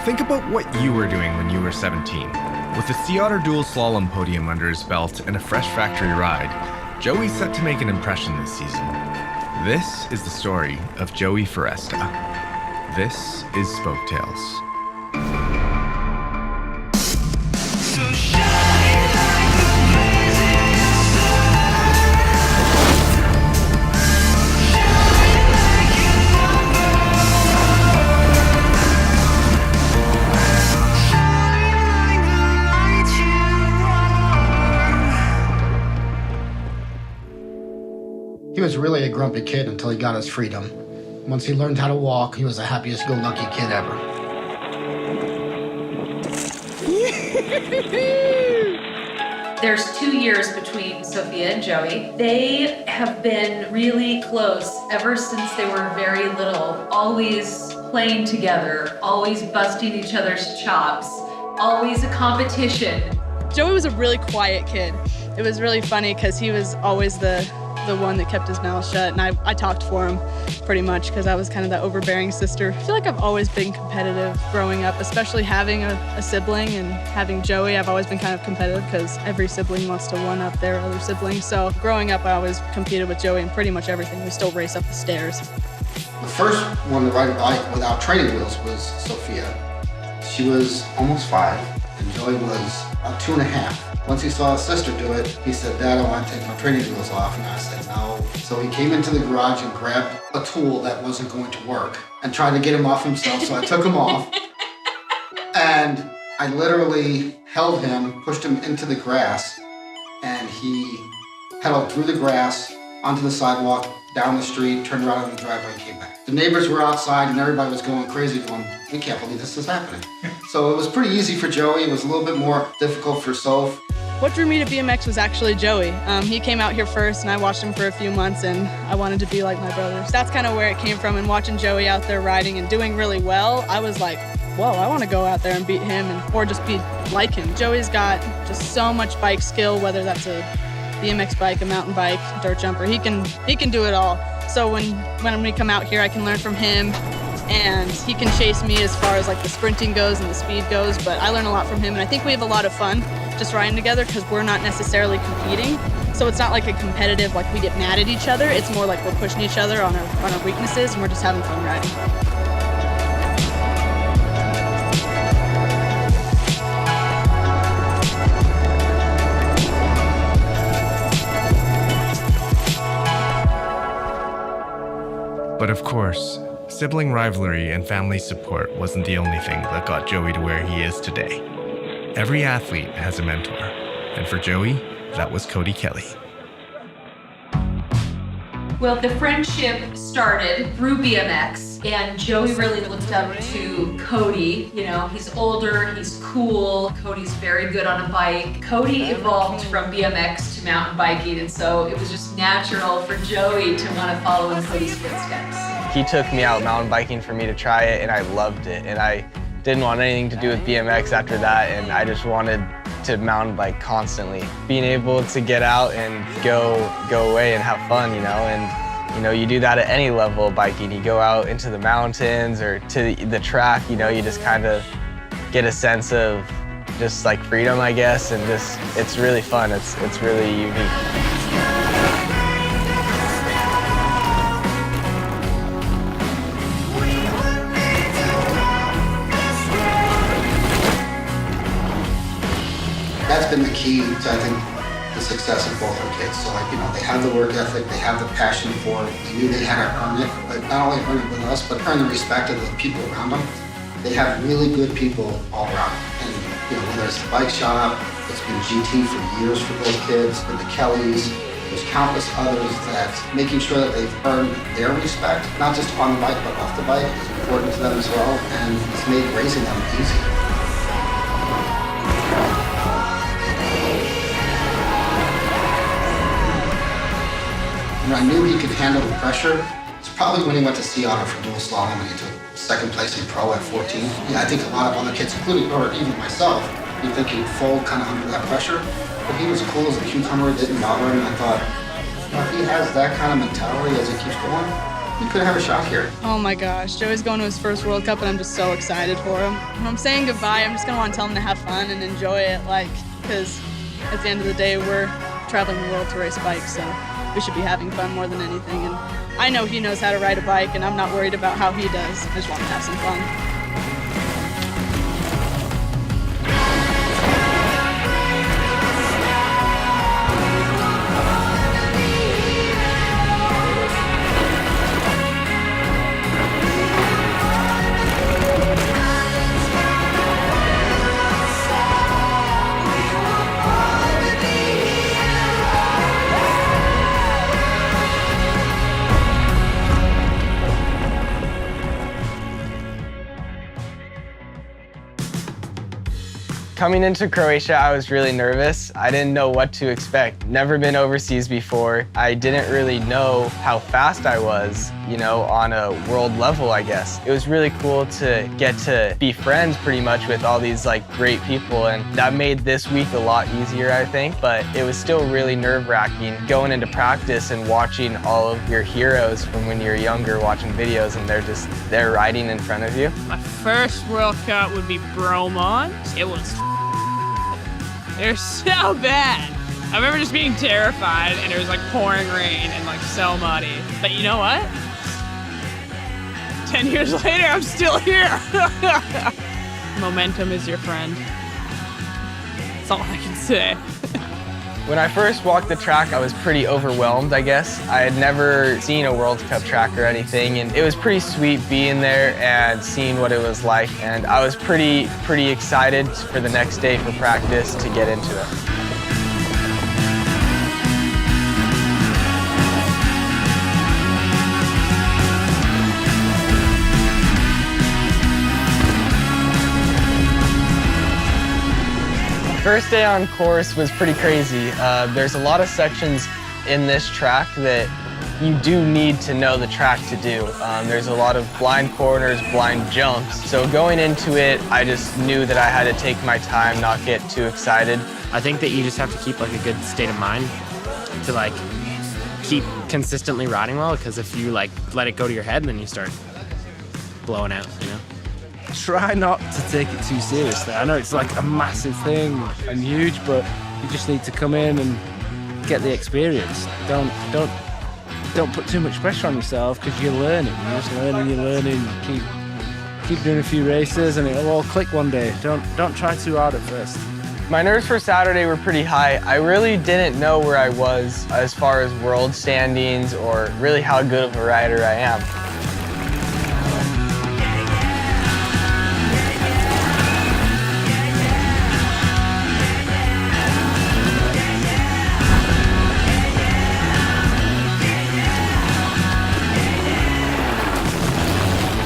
Think about what you were doing when you were 17. With the Sea Otter dual slalom podium under his belt and a fresh factory ride, Joey's set to make an impression this season. This is the story of Joey Foresta. This is Spoke Tales. He was really a grumpy kid until he got his freedom. Once he learned how to walk, he was the happiest go-lucky kid ever. There's 2 years between Sophia and Joey. They have been really close ever since they were very little, always playing together, always busting each other's chops, always a competition. Joey was a really quiet kid. It was really funny because he was always the one that kept his mouth shut, and I talked for him pretty much because I was kind of that overbearing sister. I feel like I've always been competitive growing up, especially having a sibling and having Joey. I've always been kind of competitive because every sibling wants to one-up their other sibling. So growing up, I always competed with Joey in pretty much everything. We still race up the stairs. The first one to ride a bike without training wheels was Sophia. She was almost 5, and Joey was about 2.5. Once he saw his sister do it, he said, "Dad, I want to take my training wheels off." And I said, "No." So he came into the garage and grabbed a tool that wasn't going to work and tried to get him off himself. So I took him off. And I literally held him, pushed him into the grass, and he pedaled through the grass, onto the sidewalk, down the street, turned around in the driveway, and came back. The neighbors were outside and everybody was going crazy going, "We can't believe this is happening." So it was pretty easy for Joey. It was a little bit more difficult for Soph. What drew me to BMX was actually Joey. He came out here first and I watched him for a few months and I wanted to be like my brothers. That's kind of where it came from, and watching Joey out there riding and doing really well, I was like, whoa, I want to go out there and beat him or just be like him. Joey's got just so much bike skill, whether that's a BMX bike, a mountain bike, dirt jumper, he can do it all. So when we come out here, I can learn from him, and he can chase me as far as like the sprinting goes and the speed goes, but I learn a lot from him, and I think we have a lot of fun just riding together because we're not necessarily competing. So it's not like a competitive, like we get mad at each other. It's more like we're pushing each other on our weaknesses, and we're just having fun riding. But of course, sibling rivalry and family support wasn't the only thing that got Joey to where he is today. Every athlete has a mentor, and for Joey, that was Cody Kelly. Well, the friendship started through BMX, and Joey really looked up to Cody. You know, he's older, he's cool, Cody's very good on a bike. Cody evolved from BMX to mountain biking, and so it was just natural for Joey to want to follow in Cody's footsteps. He took me out mountain biking for me to try it, and I loved it. And I didn't want anything to do with BMX after that, and I just wanted to mountain bike constantly. Being able to get out and go away and have fun, and you do that at any level of biking. You go out into the mountains or to the track, you just kind of get a sense of just like freedom, I guess, and just, it's really fun. It's really unique. That's been the key to, I think, the success of both our kids. So they have the work ethic, they have the passion for it. They knew they had to earn it, but not only earn it with us, but earn the respect of the people around them. They have really good people all around. And whether it's the bike shop, it's been GT for years for those kids, been the Kellys, there's countless others that making sure that they've earned their respect, not just on the bike, but off the bike, is important to them as well, and it's made raising them easy. When I knew he could handle the pressure, it's probably when he went to Sea Otter for dual slalom and he took second place in pro at 14. I think a lot of other kids, including, or even myself, you think he'd fold kind of under that pressure. But he was cool as a cucumber, it didn't bother him. I thought, if he has that kind of mentality as he keeps going, he could have a shot here. Oh my gosh, Joey's going to his first World Cup and I'm just so excited for him. When I'm saying goodbye, I'm just gonna want to tell him to have fun and enjoy it, because at the end of the day, we're traveling the world to race bikes, so we should be having fun more than anything. And I know he knows how to ride a bike and I'm not worried about how he does. I just want to have some fun. Coming into Croatia, I was really nervous. I didn't know what to expect. Never been overseas before. I didn't really know how fast I was, on a world level, I guess. It was really cool to get to be friends pretty much with all these great people, and that made this week a lot easier, I think, but it was still really nerve-wracking going into practice and watching all of your heroes from when you're younger, watching videos, and they're riding in front of you. My first World Cup would be Bromont. It was they're so bad. I remember just being terrified and it was pouring rain and so muddy. But you know what? 10 years later, I'm still here. Momentum is your friend. That's all I can say. When I first walked the track, I was pretty overwhelmed, I guess. I had never seen a World Cup track or anything, and it was pretty sweet being there and seeing what it was like. And I was pretty excited for the next day for practice to get into it. First day on course was pretty crazy. There's a lot of sections in this track that you do need to know the track to do. There's a lot of blind corners, blind jumps. So going into it, I just knew that I had to take my time, not get too excited. I think that you just have to keep a good state of mind to keep consistently riding well, because if you let it go to your head, then you start blowing out, Try not to take it too seriously. I know it's a massive thing and huge, but you just need to come in and get the experience. Don't put too much pressure on yourself, because you're learning. You're just learning. Keep doing a few races and it'll all click one day. Don't try too hard at first. My nerves for Saturday were pretty high. I really didn't know where I was as far as world standings or really how good of a rider I am.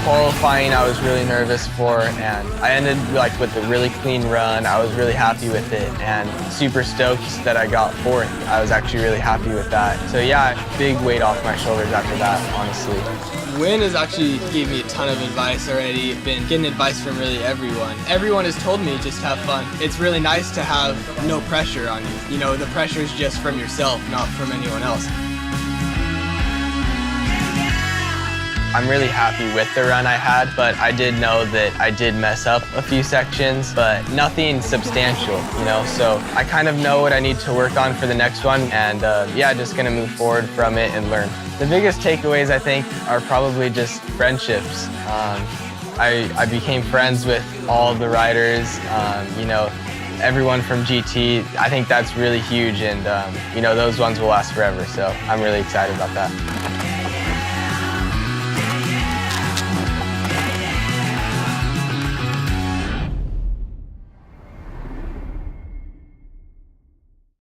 Qualifying, I was really nervous for, and I ended with a really clean run. I was really happy with it and super stoked that I got fourth. I was actually really happy with that. So yeah, big weight off my shoulders after that, honestly. Win has actually gave me a ton of advice already. Been getting advice from really everyone. Everyone has told me just have fun. It's really nice to have no pressure on you. The pressure is just from yourself, not from anyone else. I'm really happy with the run I had, but I did know that I did mess up a few sections, but nothing substantial, So I kind of know what I need to work on for the next one, and just gonna move forward from it and learn. The biggest takeaways, I think, are probably just friendships. I became friends with all the riders, everyone from GT. I think that's really huge, and those ones will last forever, so I'm really excited about that.